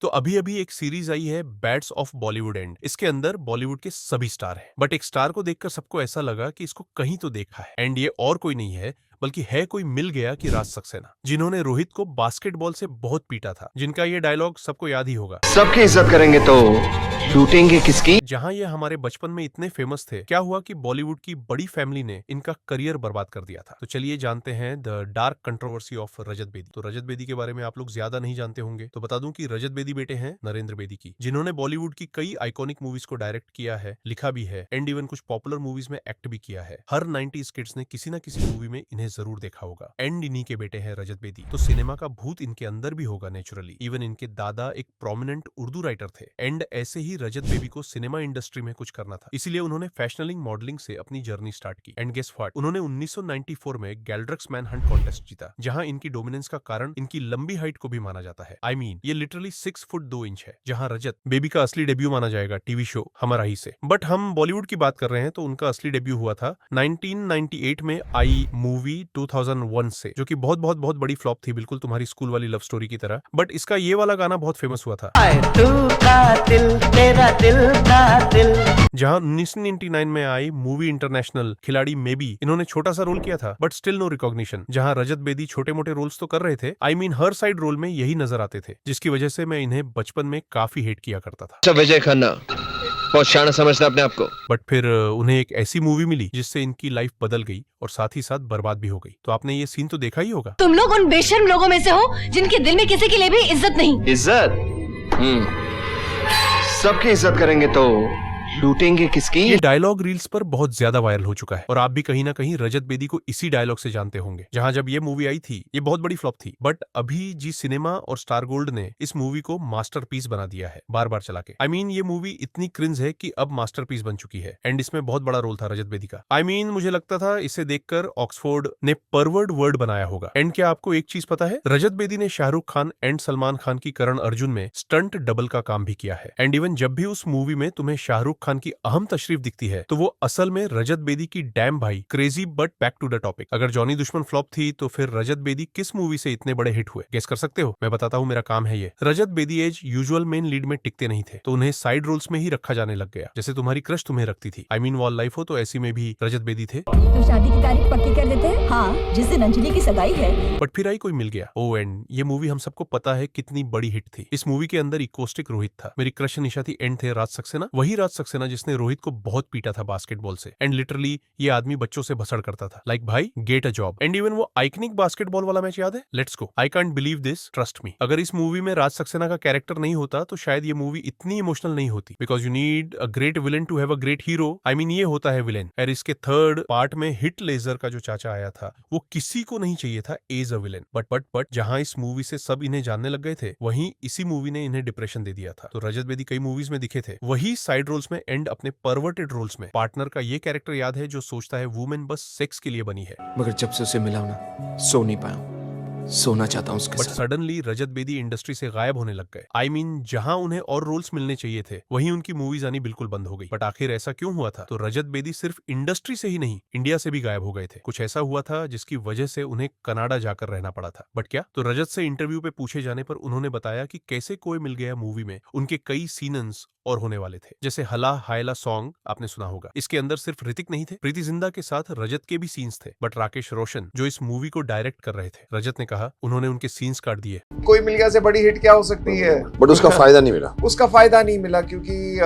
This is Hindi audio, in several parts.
तो अभी अभी एक सीरीज आई है बैट्स ऑफ बॉलीवुड एंड। इसके अंदर बॉलीवुड के सभी स्टार हैं, बट एक स्टार को देखकर सबको ऐसा लगा कि इसको कहीं तो देखा है। एंड ये और कोई नहीं है बल्कि है कोई मिल गया कि राज सक्सेना, जिन्होंने रोहित को बास्केटबॉल से बहुत पीटा था, जिनका ये डायलॉग सबको याद ही होगा, सबकी इज्जत करेंगे तो लूटेंगे किसकी। जहां ये हमारे बचपन में इतने फेमस थे। क्या हुआ कि बॉलीवुड की बड़ी फैमिली ने इनका करियर बर्बाद कर दिया था। तो चलिए जानते हैं the dark controversy of Rajat Bedi. तो रजत बेदी के बारे में आप लोग ज्यादा नहीं जानते होंगे, तो बता दूं कि रजत बेदी बेटे हैं नरेंद्र बेदी की, जिन्होंने बॉलीवुड की कई आइकॉनिक मूवीज को डायरेक्ट किया है, लिखा भी है, एंड इवन कुछ पॉपुलर मूवीज में एक्ट भी किया है। हर 90s किड्स ने किसी न किसी मूवी में इन्हें जरूर देखा होगा। एंड इन्हीं के बेटे हैं रजत बेदी। तो सिनेमा का भूत इनके अंदर भी होगा नेचुरली। इवन इनके दादा एक प्रोमिनेंट उर्दू राइटर थे। एंड ऐसे ही रजत बेबी को सिनेमा इंडस्ट्री में कुछ करना था, इसीलिए उन्होंने फैशनिंग मॉडलिंग से अपनी जर्नी स्टार्ट की। एंड गेस व्हाट, उन्होंने 1994 में गैल्ड्रक्स मैन हंट कॉन्टेस्ट जीता, जहां इनकी डोमिनेंस का कारण इनकी लंबी हाइट को भी माना जाता है। आई मीन ये लिटरली 6 फुट 2 इंच है, जहां रजत बेबी का असली डेब्यू माना जाएगा टीवी शो हमारा ही से। बट हम बॉलीवुड की बात कर रहे हैं, तो उनका असली डेब्यू हुआ था 1998 में आई मूवी 2001 से, जो कि बहुत बहुत बहुत बड़ी फ्लॉप थी, बिल्कुल तुम्हारी स्कूल वाली लव स्टोरी की तरह। बट इसका ये वाला गाना बहुत फेमस हुआ था, जहां 1999 में आई मूवी इंटरनेशनल खिलाड़ी में भी इन्होंने छोटा सा रोल किया था, बट स्टिल नो रिकॉग्निशन। जहां रजत बेदी छोटे मोटे रोल्स तो कर रहे थे, आई मीन हर साइड रोल में यही नजर आते थे, जिसकी वजह से मैं इन्हें बचपन में काफी हेट किया करता था। अच्छा विजय खन्ना बहुत शान समझता अपने आप को। बट फिर उन्हें एक ऐसी मूवी मिली जिससे इनकी लाइफ बदल गई और साथ ही साथ बर्बाद भी हो गई। तो आपने ये सीन तो देखा ही होगा। तुम लोग उन बेशर्म लोगों में से हो जिनके दिल में किसी के लिए भी इज्जत नहीं। इज्जत सबकी इज्जत करेंगे तो लूटेंगे किसकी। ये डायलॉग रील्स पर बहुत ज्यादा वायरल हो चुका है, और आप भी कहीं ना कहीं रजत बेदी को इसी डायलॉग से जानते होंगे। जहां जब ये मूवी आई थी, ये बहुत बड़ी फ्लॉप थी, बट अभी जी सिनेमा और स्टार गोल्ड ने इस मूवी को मास्टरपीस बना दिया है, बार बार चला के। आई मीन ये मूवी इतनी क्रिंज है कि अब मास्टरपीस बन चुकी है। एंड इसमें बहुत बड़ा रोल था रजत बेदी का। आई मीन मुझे लगता था इसे देखकर ऑक्सफोर्ड ने परवर्ड वर्ड बनाया होगा। एंड क्या आपको एक चीज पता है, रजत बेदी ने शाहरुख खान एंड सलमान खान की करण अर्जुन में स्टंट डबल का काम भी किया है। एंड इवन जब भी उस मूवी में तुम्हें शाहरुख खान की अहम तशरीफ दिखती है, तो वो असल में रजत बेदी की डैम भाई crazy. But back to the topic, अगर जॉनी दुश्मन फ्लॉप थी, तो फिर रजत बेदी किस मूवी से इतने बड़े हिट हुए? गेस कर सकते हो? मैं बताता हूँ, मेरा काम है ये। Rajat Bedi as usual main lead में टिकते नहीं थे, तो उन्हें साइड रोल्स में ही रखा जाने लग गया, जैसे तुम्हारी क्रश तुम्हें रखती थी। आई मीन वॉल लाइफ हो, तो ऐसी में भी रजत बेदी थे। तो शादी की तारीख पक्की कर देते हैं। हाँ, जिस दिन अंजलि की सगाई है। बट फिर आई कोई मिल गया। ओ एंड ये मूवी हम सबको पता है कितनी बड़ी हिट थी। इस मूवी के अंदर इकोस्टिक रोहित था, मेरी क्रश निशा थी, एंड थे राज सक्सेना, वही राज सक्सेना जिसने रोहित को बहुत पीटा था बास्केटबॉल से। एंड लिटरली ये आदमी बच्चों से भसड़ करता था, लाइक भाई get a job. And even वो आइकनिक बास्केटबॉल वाला मैच याद है? Let's go. I can't believe this, trust me. अगर इस मूवी में राज सक्सेना का कैरेक्टर नहीं होता, तो शायद ये मूवी इतनी इमोशनल नहीं होती, because you need a great villain to have a great hero. I mean ये होता है विलेन। और इसके थर्ड पार्ट में हिट लेजर का जो चाचा आया था, वो किसी को नहीं चाहिए था एज अ विलेन। बट जहां इस मूवी से सब इन्हें जानने लग गए थे, वहीं इसी मूवी ने इन्हें डिप्रेशन दे दिया था। तो रजत बेदी कई मूवीज में दिखे थे, वही साइड रोल्स में एंड अपने परवर्टेड रोल्स में। पार्टनर का ये कैरेक्टर याद है जो सोचता है वुमेन बस सेक्स के लिए बनी है, मगर जब से उसे मिला ना, सो नहीं पाया। सोना चाहता हूँ उसके बट साथ। सडनली रजत बेदी इंडस्ट्री से गायब होने लग गए। आई मीन जहां उन्हें और रोल्स मिलने चाहिए थे, वहीं उनकी मूवीज आनी बिल्कुल बंद हो गई। बट आखिर ऐसा क्यों हुआ था? तो रजत बेदी सिर्फ इंडस्ट्री से ही नहीं, इंडिया से भी गायब हो गए थे। कुछ ऐसा हुआ था जिसकी वजह से उन्हें कनाडा जाकर रहना पड़ा था। बट क्या? तो रजत से इंटरव्यू पे पूछे जाने पर उन्होंने बताया कि कैसे कोई मिल गया मूवी में उनके कई सीन्स और होने वाले थे, जैसे हला हायला सॉन्ग आपने सुना होगा। इसके अंदर सिर्फ ऋतिक नहीं थे, प्रीति जिंटा के साथ रजत के भी सीन्स थे। बट राकेश रोशन जो इस मूवी को डायरेक्ट कर रहे थे, रजत ने कहा उन्होंने उनके सीन्स काट दिए। कोई मिल गया से बड़ी हिट क्या हो सकती है? बट उसका फायदा नहीं मिला। उसका फायदा नहीं मिला क्योंकि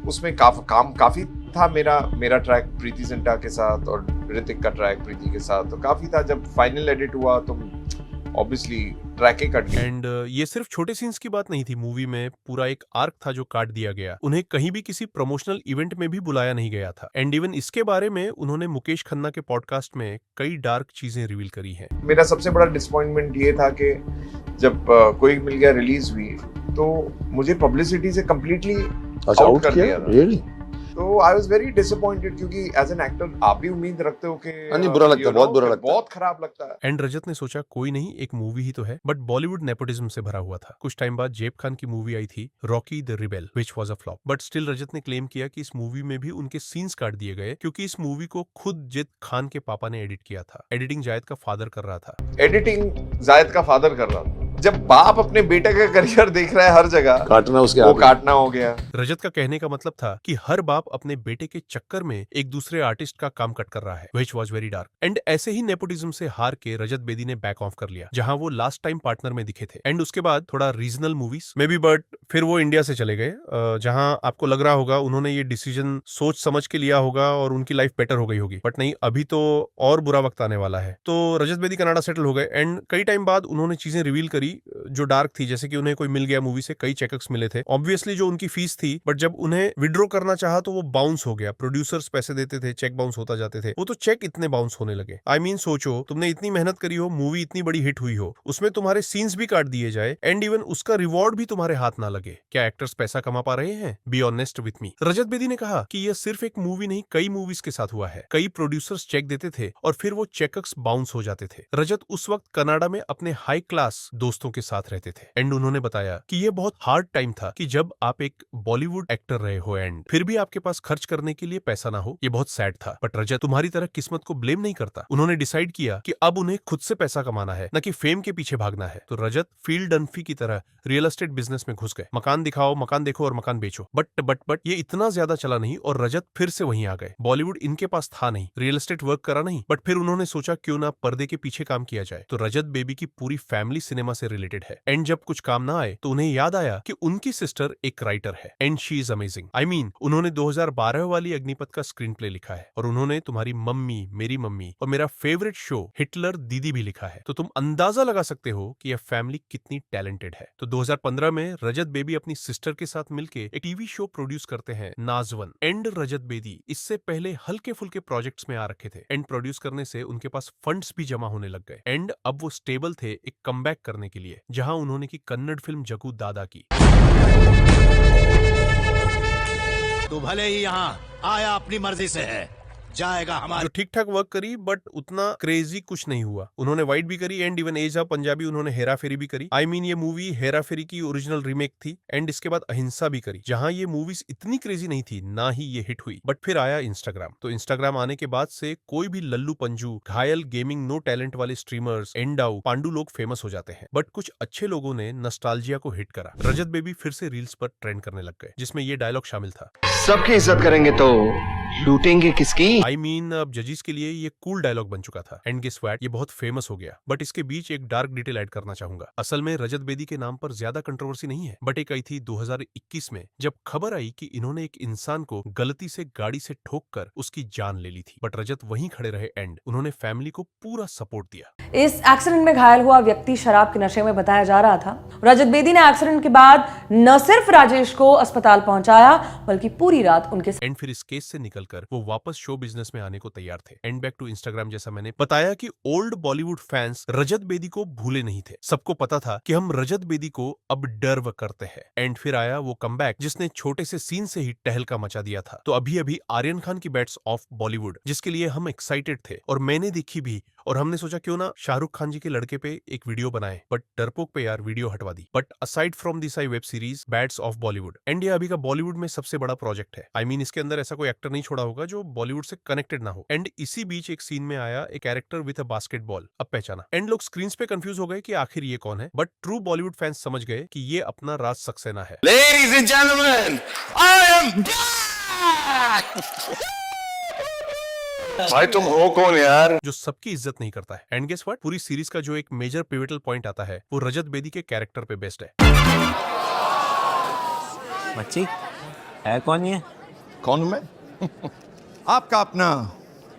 उसमें काम काफी था। मेरा ट्रैक प्रीति जिंटा के साथ और ऋतिक का ट्रैक प्रीति के साथ तो काफी था। जब फाइनल एडिट हुआ तो ऑब्वियसली ट्रैक ही कट गया। एंड ये सिर्फ छोटे सीन्स की बात नहीं थी, मूवी में पूरा एक आर्क था जो काट दिया गया। उन्हें कहीं भी किसी प्रमोशनल इवेंट में भी बुलाया नहीं गया था। एंड इवन इसके बारे में उन्होंने मुकेश खन्ना के पॉडकास्ट में कई डार्क चीजें रिवील करी हैं। मेरा सबसे बड़ा डिसअपॉइंटमेंट ये था कि जब कोई मिल गया रिलीज हुई तो मुझे पब्लिसिटी से कम्प्लीटली आउट कर दिया था। Really? तो आई वाज वेरी डिसअपॉइंटेड क्योंकि एज एन एक्टर आप भी उम्मीद रखते हो कि नहीं, बुरा लगता है, बहुत बुरा लगता है। बहुत खराब लगता है। एंड रजत ने सोचा कोई नहीं, एक मूवी ही तो है। बट बॉलीवुड नेपोटिज्म से भरा हुआ था। कुछ टाइम बाद जेब खान की मूवी आई थी Rocky the Rebel, which was a flop. But still Rajat ने क्लेम किया कि इस मूवी में भी उनके सीन्स काट दिए गए क्योंकि इस मूवी को खुद जिद खान के पापा ने एडिट किया था। एडिटिंग जायद का फादर कर रहा था। एडिटिंग जायद का फादर कर रहा था। जब बाप अपने बेटे का करियर देख रहा है हर जगह, काटना उसके वो हाथ में। काटना हो गया। रजत का कहने का मतलब था कि हर बाप अपने बेटे के चक्कर में एक दूसरे आर्टिस्ट का काम कट कर रहा है, which was very dark. And ऐसे ही नेपोटिज्म से हार के रजत बेदी ने बैक ऑफ कर लिया, जहां वो लास्ट टाइम पार्टनर में दिखे थे। एंड उसके बाद थोड़ा regional movies may be, but फिर वो इंडिया से चले गए, जहां आपको लग रहा होगा उन्होंने ये डिसीजन सोच समझ के लिया होगा और उनकी लाइफ बेटर हो गई होगी, बट नहीं, अभी तो और बुरा वक्त आने वाला है। तो रजत बेदी कनाडा सेटल हो गए एंड कई टाइम बाद उन्होंने चीजें रिवील करी जो डार्क थी, जैसे कि उन्हें कोई मिल गया मूवी से, कई चेकअप्स मिले थे, ऑब्वियसली जो उनकी फीस थी, बट जब उन्हें विड्रॉ करना चाहा तो वो बाउंस हो गया। प्रोड्यूसर्स पैसे देते थे, चेक बाउंस होता जाते थे, वो तो चेक इतने बाउंस होने लगे। आई मीन सोचो, तुमने इतनी मेहनत करी हो, मूवी इतनी बड़ी हिट हुई हो, उसमें तुम्हारे सीन्स भी काट दिए जाए एंड इवन उसका रिवॉर्ड भी तुम्हारे हाथ ना लगे। क्या एक्टर्स पैसा कमा पा रहे हैं? Be honest with me. Rajat Bedi ने कहा कि यह सिर्फ एक मूवी नहीं, कई मूवीज के साथ हुआ है। कई प्रोड्यूसर्स चेक देते थे और फिर वो चेकअप्स बाउंस हो जाते थे। रजत उस वक्त कनाडा में अपने हाई क्लास दोस्तों के साथ रहते थे एंड उन्होंने बताया कि यह बहुत हार्ड टाइम था कि जब आप एक बॉलीवुड एक्टर रहे हो एंड फिर भी आपके पास खर्च करने के लिए पैसा ना हो। ये बहुत सैड था, बट रजत तुम्हारी तरह किस्मत को ब्लेम नहीं करता। उन्होंने डिसाइड किया कि अब उन्हें खुद से पैसा कमाना है, न कि फेम के पीछे भागना है। तो रजत फील्ड डनफी की तरह रियल एस्टेट बिजनेस में घुस गए। मकान दिखाओ, मकान देखो और मकान बेचो। बट ये इतना ज्यादा चला नहीं और रजत फिर से वहीं आ गए। बॉलीवुड इनके पास था नहीं, रियल एस्टेट वर्क करा नहीं, बट फिर उन्होंने सोचा क्यों ना पर्दे के पीछे काम किया जाए। तो रजत बेबी की पूरी फैमिली सिनेमा से रिलेटेड है एंड जब कुछ काम ना आए तो उन्हें याद आया कि उनकी सिस्टर एक राइटर है and she is amazing. I mean उन्होंने 2012 वाली अग्निपथ का स्क्रीन प्ले लिखा है और उन्होंने तुम्हारी मम्मी, मेरी मम्मी और मेरा फेवरेट शो हिटलर दीदी भी लिखा है। तो तुम अंदाजा लगा सकते हो कि यह फैमिली कितनी टैलेंटेड है। तो 2015 में रजत बेबी अपनी सिस्टर के साथ मिलके एक टीवी शो प्रोड्यूस करते हैं, नाजवन। एंड रजत बेदी इससे पहले हल्के फुल्के प्रोजेक्ट्स में आ रखे थे एंड प्रोड्यूस करने से उनके पास फंड्स भी जमा होने लग गए एंड अब वो स्टेबल थे एक कमबैक करने के लिए, जहां उन्होंने की कन्नड़ फिल्म जगू दादा की। तू भले ही यहाँ आया अपनी मर्जी से है, जाएगा हमारे। जो ठीक ठाक वर्क करी बट उतना क्रेजी कुछ नहीं हुआ। उन्होंने वाइट भी करी and even as of Punjabi उन्होंने हेरा फेरी भी करी। आई मीन ये मूवी हेरा फेरी की ओरिजिनल रीमेक थी एंड इसके बाद अहिंसा भी करी, जहां ये मूवीज इतनी क्रेजी नहीं थी, ना ही ये हिट हुई। बट फिर आया इंस्टाग्राम। तो इंस्टाग्राम आने के बाद से कोई भी लल्लू पंजू, घायल, गेमिंग, नो टैलेंट वाले स्ट्रीमर्स, एंडाउ, पांडु लोग फेमस हो जाते हैं। बट कुछ अच्छे लोगों ने नॉस्टैल्जिया को हिट करा। रजत बेबी फिर से रील्स पर ट्रेंड करने लग गए, जिसमें ये डायलॉग शामिल था, सबकी इज्जत करेंगे तो लूटेंगे किसकी? आई मीन अब जजीज के लिए ये कूल डायलॉग बन चुका था एंड गेस व्हाट, ये बहुत फेमस हो गया। बट इसके बीच एक डार्क डिटेल ऐड करना चाहूंगा। असल में रजत बेदी के नाम पर ज्यादा कंट्रोवर्सी नहीं है, बट एक आई थी 2021 में जब खबर आई कि इन्होंने एक इंसान को गलती से गाड़ी से ठोक कर उसकी जान ले ली थी। बट रजत वहीं खड़े रहे एंड उन्होंने फैमिली को पूरा सपोर्ट दिया। इस एक्सीडेंट में घायल हुआ व्यक्ति शराब के नशे में बताया जा रहा था। रजत बेदी ने एक्सीडेंट के बाद न सिर्फ राजेश को अस्पताल पहुंचाया बल्कि पूरी रात उनके एंड फिर इस केस से निकलकर वो वापस शो बिजनेस में आने को तैयार थे। एंड बैक टू इंस्टाग्राम, जैसा मैंने बताया कि ओल्ड बॉलीवुड फैंस रजत बेदी को भूले नहीं थे। सबको पता था कि हम रजत बेदी को अब डर्व करते हैं। एंड फिर आया वो कमबैक जिसने छोटे से सीन से ही टहलका मचा दिया था। तो अभी अभी आर्यन खान की बैट्स ऑफ बॉलीवुड, जिसके लिए हम एक्साइटेड थे और मैंने देखी भी, और हमने सोचा क्यों ना शाहरुख खान जी के लड़के पे एक वीडियो बनाए, बट डरपोक पे यार वीडियो हटवा दी। But aside from this I web series bats of Bollywood, and ये अभी का बॉलीवुड में सबसे बड़ा प्रोजेक्ट है। आई मीन इसके अंदर ऐसा कोई एक्टर नहीं छोड़ा होगा जो बॉलीवुड से कनेक्टेड ना हो। एंड इसी बीच एक सीन में आया एक कैरेक्टर विद अ बास्केटबॉल, अब पहचाना। एंड लोग स्क्रीन पे कंफ्यूज हो गए कि आखिर ये कौन है, बट ट्रू बॉलीवुड फैंस समझ गए कि ये अपना राज सक्सेना है। Ladies and gentlemen, I am back! भाई तुम हो कौन यार? जो सबकी इज्जत नहीं करता है। एंड गेस व्हाट, पूरी सीरीज का जो एक मेजर पिवटल पॉइंट आता है वो रजत बेदी के कैरेक्टर पे बेस्ड है। मच्छी है कौन ये? कौन हूं मैं? आपका अपना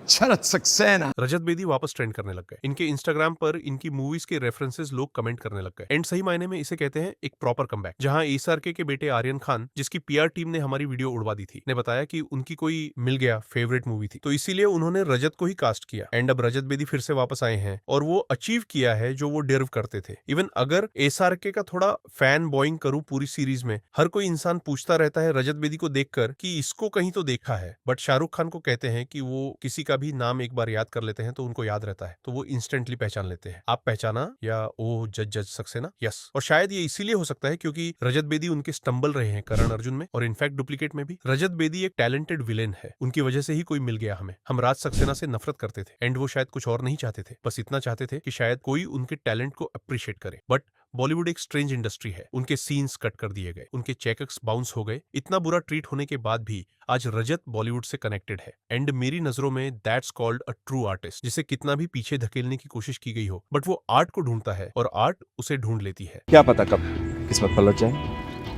शरद सक्सेना। रजत बेदी वापस ट्रेंड करने लग गए। इनके इंस्टाग्राम पर इनकी मूवीज के रेफरेंसेस लोग कमेंट करने लग गए। एंड सही मायने में इसे कहते हैं एक प्रॉपर कमबैक, जहां एसआरके के बेटे आर्यन खान, जिसकी पीआर टीम ने हमारी वीडियो उड़वा दी थी, ने बताया कि उनकी कोई मिल गया फेवरेट मूवी थी, तो इसीलिए उन्होंने रजत को ही कास्ट किया। एंड अब रजत बेदी फिर से वापस आए हैं और वो अचीव किया है जो वो डिजर्व करते थे। इवन अगर एसआरके का थोड़ा फैन बॉइंग करूं पूरी सीरीज में, हर कोई इंसान पूछता रहता है रजत बेदी को देखकर कि इसको कहीं तो देखा है, बट शाहरुख खान को कहते हैं कि वो किसी का भी नाम एक बार याद कर लेते हैं तो उनको याद रहता है, तो वो इंस्टेंटली पहचान लेते हैं। आप पहचाना या ओ जज सक्सेना? यस। और शायद ये इसीलिए हो सकता है क्योंकि रजत बेदी उनके स्टंबल रहे हैं करण अर्जुन में और इनफैक्ट डुप्लीकेट में भी। रजत बेदी एक टैलेंटेड विलेन है, उनकी वजह से ही कोई मिल गया हमें। हम राज सक्सेना से नफरत करते थे एंड वो शायद कुछ और नहीं चाहते थे, बस इतना चाहते थे कि शायद कोई उनके टैलेंट को अप्रिशिएट करे। बट बॉलीवुड एक स्ट्रेंज इंडस्ट्री है। उनके सीन्स कट कर दिए गए, उनके चेकअप्स बाउंस हो गए। इतना बुरा ट्रीट होने के बाद भी आज रजत बॉलीवुड से कनेक्टेड है। एंड मेरी नजरों में that's called a true artist, जिसे कितना भी पीछे धकेलने की कोशिश की गई हो, बट वो आर्ट को ढूंढता है और आर्ट उसे ढूंढ लेती है। क्या पता कब किस्मत पलट जाए।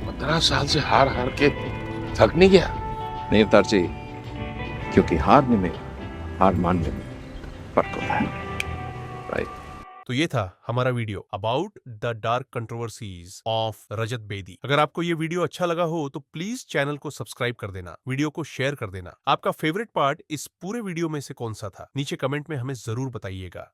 15 साल से हार हार के थक नहीं गया। नहीं अवतार जी, क्योंकि हारने में हार मानने में फर्क होता है। राइट। तो ये था हमारा video about the dark controversies of Rajat Bedi. अगर आपको ये वीडियो अच्छा लगा हो तो प्लीज चैनल को सब्सक्राइब कर देना, वीडियो को शेयर कर देना। आपका फेवरेट पार्ट इस पूरे वीडियो में से कौन सा था, नीचे कमेंट में हमें जरूर बताइएगा।